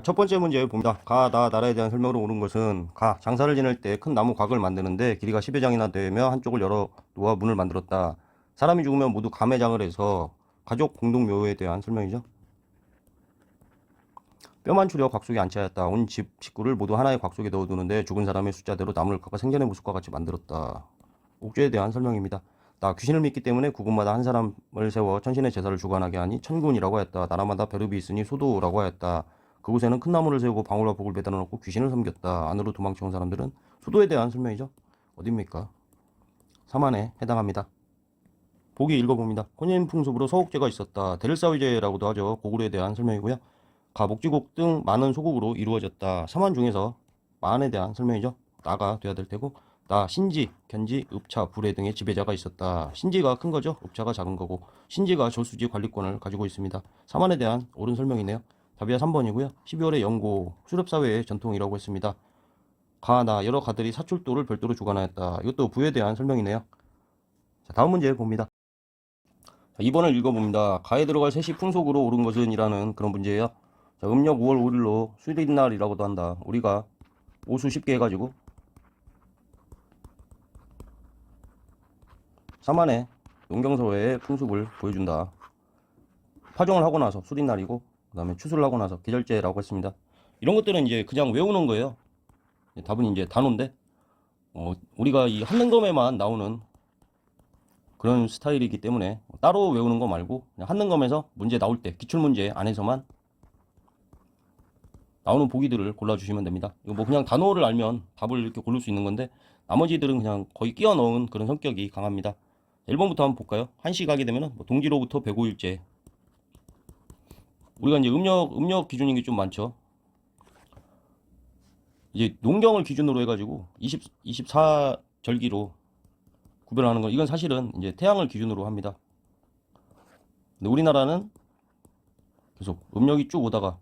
첫 번째 문제 봅니다. 나라에 대한 설명으로 오는 것은 장사를 지낼 때 큰 나무 곽을 만드는데 길이가 10여 장이나 되며 한쪽을 열어 놓아 문을 만들었다. 사람이 죽으면 모두 감회장을 해서 가족 공동 묘에 대한 설명이죠. 뼈만 추려 곽 속에 안치하였다. 온 집 식구를 모두 하나의 곽 속에 넣어두는데 죽은 사람의 숫자대로 나무를 깎아 생전의 모습과 같이 만들었다. 옥죄에 대한 설명입니다. 귀신을 믿기 때문에 구군마다 한 사람을 세워 천신의 제사를 주관하게 하니 천군이라고 하였다. 나라마다 벼룹이 있으니 소도라고 하였다. 그곳에는 큰 나무를 세우고 방울과 복을 매달아 놓고 귀신을 섬겼다. 안으로 도망쳐온 사람들은 소도에 대한 설명이죠. 어딥니까? 사만에 해당합니다. 보기 읽어봅니다. 혼인 풍습으로 서옥제가 있었다. 데르사위제라고도 하죠. 고구려에 대한 설명이고요. 목지국 등 많은 소국으로 이루어졌다. 사만 중에서 만에 대한 설명이죠. 나가 돼야 될 테고, 신지, 견지, 읍차, 불회 등의 지배자가 있었다. 신지가 큰 거죠. 읍차가 작은 거고, 신지가 저수지 관리권을 가지고 있습니다. 사만에 대한 옳은 설명이네요. 답이야 3번이고요. 12월의 영고, 수렵사회의 전통이라고 했습니다. 여러 가들이 사출도를 별도로 주관하였다. 이것도 부에 대한 설명이네요. 자, 다음 문제 봅니다. 2번을 읽어봅니다. 가에 들어갈 셋이 풍속으로 옳은 것은 이라는 그런 문제예요. 자, 음력 5월 5일로 수리날이라고도 한다. 우리가 오수 쉽게 해가지고 사만의 농경서회의 풍습을 보여준다. 파종을 하고 나서 수리날이고, 그 다음에 추수를 하고 나서 계절제라고 했습니다. 이런 것들은 이제 그냥 외우는 거예요. 답은 이제 단어인데, 우리가 이 한능검에만 나오는 그런 스타일이기 때문에 따로 외우는 거 말고 그냥 한능검에서 문제 나올 때 기출문제 안에서만 나오는 보기들을 골라주시면 됩니다. 이거 뭐 그냥 단어를 알면 답을 이렇게 고를 수 있는 건데 나머지들은 그냥 거의 끼워 넣은 그런 성격이 강합니다. 1번부터 한번 볼까요? 한시 가게 되면은 동지로부터 105일째. 우리가 이제 음력 기준인 게 좀 많죠. 이제 농경을 기준으로 해가지고 24절기로 구별하는 거, 이건 사실은 이제 태양을 기준으로 합니다. 근데 우리나라는 계속 음력이 쭉 오다가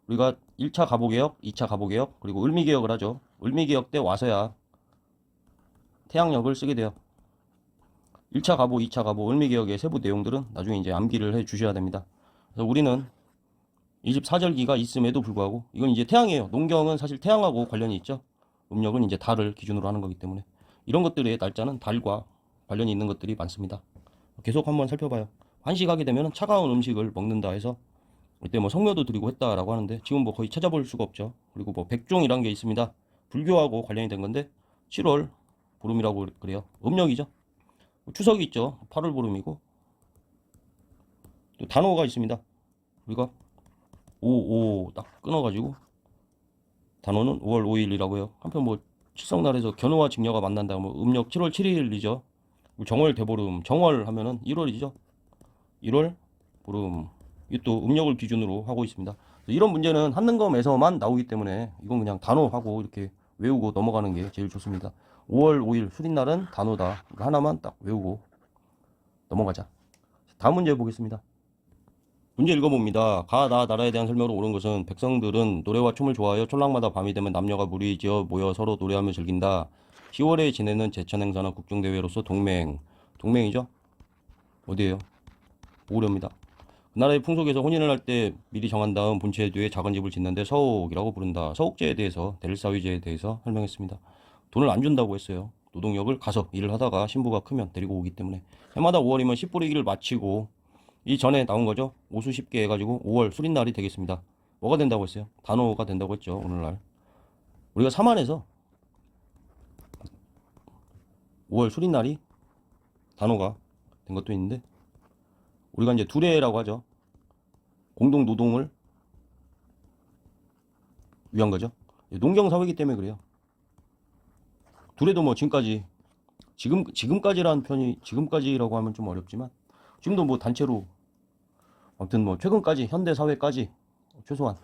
우리가 1차 가보개혁, 2차 가보개혁, 그리고 을미개혁을 하죠. 을미개혁 때 와서야 태양력을 쓰게 돼요. 1차 가보, 2차 가보, 을미개혁의 세부 내용들은 나중에 이제 암기를 해 주셔야 됩니다. 그래서 우리는 24절기가 있음에도 불구하고 이건 이제 태양이에요. 농경은 사실 태양하고 관련이 있죠. 음력은 이제 달을 기준으로 하는 거기 때문에 이런 것들의 날짜는 달과 관련이 있는 것들이 많습니다. 계속 한번 살펴봐요. 한시 가게 되면 차가운 음식을 먹는다 해서 이때 뭐 성묘도 드리고 했다라고 하는데 지금 뭐 거의 찾아볼 수가 없죠. 그리고 뭐 백종이란 게 있습니다. 불교하고 관련이 된 건데 7월 보름이라고 그래요. 음력이죠. 추석이 있죠. 8월 보름이고 또 단오가 있습니다. 우리가 5 딱 끊어가지고 단오는 5월 5일이라고 해요. 한편 뭐 칠성날에서 견우와 직녀가 만난다. 뭐 음력 7월 7일이죠. 정월 대보름, 정월 하면은 1월이죠. 1월 보름. 이또 음력을 기준으로 하고 있습니다. 이런 문제는 한능검에서만 나오기 때문에 이건 그냥 단어하고 이렇게 외우고 넘어가는 게 제일 좋습니다. 5월 5일 수린날은 단어다. 하나만 딱 외우고 넘어가자. 다음 문제 보겠습니다. 문제 읽어봅니다. 나라에 대한 설명으로 옳은 것은 백성들은 노래와 춤을 좋아하여 촌락마다 밤이 되면 남녀가 무리지어 모여 서로 노래하며 즐긴다. 10월에 지내는 제천 행사나 국정대회로서 동맹이죠? 어디에요? 오려입니다. 그 나라의 풍속에서 혼인을 할 때 미리 정한 다음 본체 뒤에 작은 집을 짓는데 서옥이라고 부른다. 서옥제에 대해서 데르사위제에 대해서 설명했습니다. 돈을 안 준다고 했어요. 노동력을 가서 일을 하다가 신부가 크면 데리고 오기 때문에 해마다 5월이면 씨 뿌리기를 마치고 이 전에 나온 거죠. 오수 쉽게 해가지고 5월 수린날이 되겠습니다. 뭐가 된다고 했어요? 단오가 된다고 했죠. 오늘날 우리가 사만에서 5월 수린날이 단오가 된 것도 있는데 우리가 이제 두례라고 하죠. 공동 노동을 위한 거죠. 농경 사회이기 때문에 그래요. 두례도 뭐 지금까지라는 편이 지금까지라고 하면 좀 어렵지만 지금도 뭐 단체로 아무튼 뭐 최근까지 현대 사회까지 최소한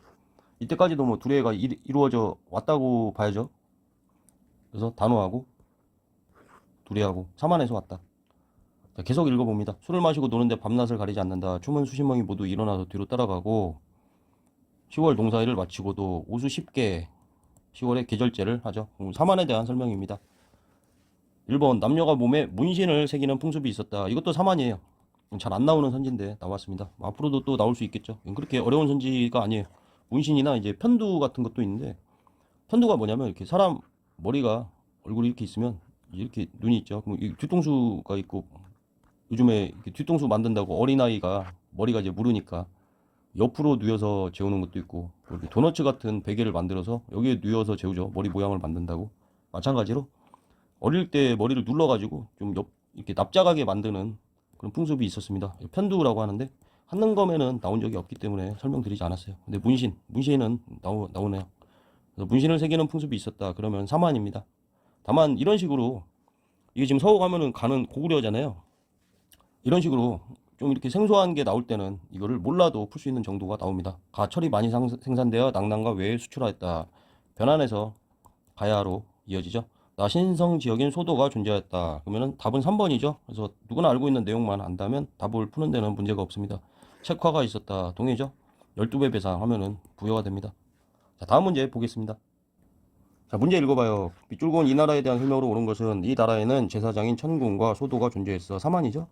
이때까지도 뭐 두례가 이루어져 왔다고 봐야죠. 그래서 단호하고 두례하고 사만에서 왔다. 자, 계속 읽어봅니다. 술을 마시고 노는데 밤낮을 가리지 않는다. 춤은 수십 명이 모두 일어나서 뒤로 따라가고 10월 농사일을 마치고도 오수 10개 10월에 계절제를 하죠. 사만에 대한 설명입니다. 1번 남녀가 몸에 문신을 새기는 풍습이 있었다. 이것도 사만이에요. 잘 안 나오는 선지인데 나왔습니다. 앞으로도 또 나올 수 있겠죠. 그렇게 어려운 선지가 아니에요. 문신이나 이제 편두 같은 것도 있는데, 편두가 뭐냐면 이렇게 사람 머리가 얼굴이 이렇게 있으면 이렇게 눈이 있죠. 그럼 이 뒤통수가 있고, 요즘에 이렇게 뒤통수 만든다고 어린아이가 머리가 이제 무르니까 옆으로 누워서 재우는 것도 있고, 이렇게 도너츠 같은 베개를 만들어서 여기에 누워서 재우죠. 머리 모양을 만든다고. 마찬가지로 어릴 때 머리를 눌러가지고 좀 이렇게 납작하게 만드는 그런 풍습이 있었습니다. 편두라고 하는데, 한능검에는 나온 적이 없기 때문에 설명드리지 않았어요. 근데 문신은 나오네요. 그래서 문신을 새기는 풍습이 있었다 그러면 사만입니다. 다만 이런 식으로, 이게 지금 서호 가면은 가는 고구려잖아요. 이런 식으로 좀 이렇게 생소한 게 나올 때는 이거를 몰라도 풀 수 있는 정도가 나옵니다. 가철이 많이 생산되어 낙랑과 외에 수출하였다. 변환해서 가야로 이어지죠. 나신성 지역인 소도가 존재하였다. 그러면은 답은 3번이죠. 그래서 누구나 알고 있는 내용만 안다면 답을 푸는 데는 문제가 없습니다. 책화가 있었다. 동의죠. 12배 배상 하면은 부여가 됩니다. 자, 다음 문제 보겠습니다. 자, 문제 읽어봐요. 빗줄고 온 이 나라에 대한 설명으로 옳은 것은, 이 나라에는 제사장인 천군과 소도가 존재했어. 사만이죠.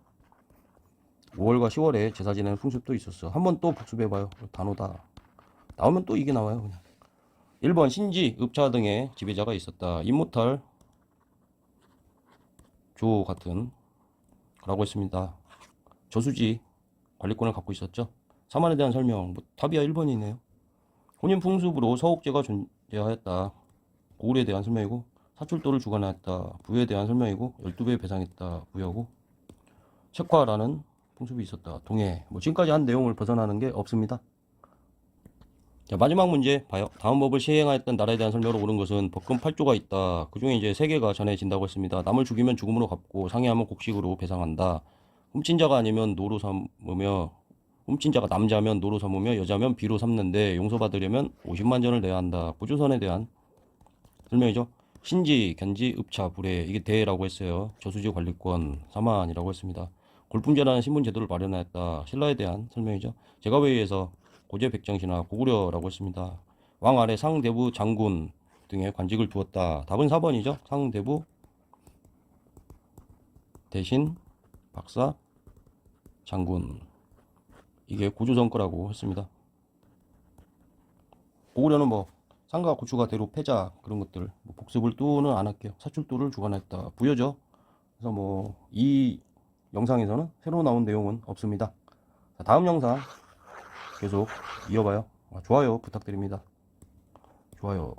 5월과 10월에 제사 지내는 풍습도 있었어. 한번 또 복습해봐요. 단어다. 나오면 또 이게 나와요. 그냥. 1번 신지, 읍차 등의 지배자가 있었다. 임모탈, 조 같은 라고 했습니다. 저수지 관리권을 갖고 있었죠. 사만에 대한 설명, 답이야 1번이네요. 혼인 풍습으로 서옥제가 존재하였다. 고을에 대한 설명이고, 사출도를 주관하였다. 부에 대한 설명이고, 12배 배상했다. 부여고, 책화라는 풍습이 있었다. 동해. 지금까지 한 내용을 벗어나는 게 없습니다. 자, 마지막 문제 봐요. 다음 법을 시행하였던 나라에 대한 설명으로 옳은 것은, 법금 8조가 있다. 그 중에 이제 3개가 전해진다고 했습니다. 남을 죽이면 죽음으로 갚고, 상해하면 곡식으로 배상한다. 훔친 자가 아니면 노로 삼으며, 훔친 자가 남자면 노로 삼으며 여자면 비로 삼는데, 용서받으려면 50만 전을 내야 한다. 부조선에 대한 설명이죠. 신지, 견지, 읍차, 불에, 이게 대라고 했어요. 저수지 관리권, 사만이라고 했습니다. 골품제라는 신분 제도를 마련하였다. 신라에 대한 설명이죠. 제가에 의해서 고제 백정신하 고구려라고 했습니다. 왕 아래 상대부 장군 등의 관직을 두었다. 답은 4번이죠. 상대부 대신 박사 장군, 이게 고조선 거라고 했습니다. 고구려는 상가 고추가 대로 패자 그런 것들, 복습을 또는 안 할게요. 사출도를 주관했다. 부여죠. 그래서 이 영상에서는 새로 나온 내용은 없습니다. 자, 다음 영상 계속 이어봐요. 좋아요 부탁드립니다. 좋아요.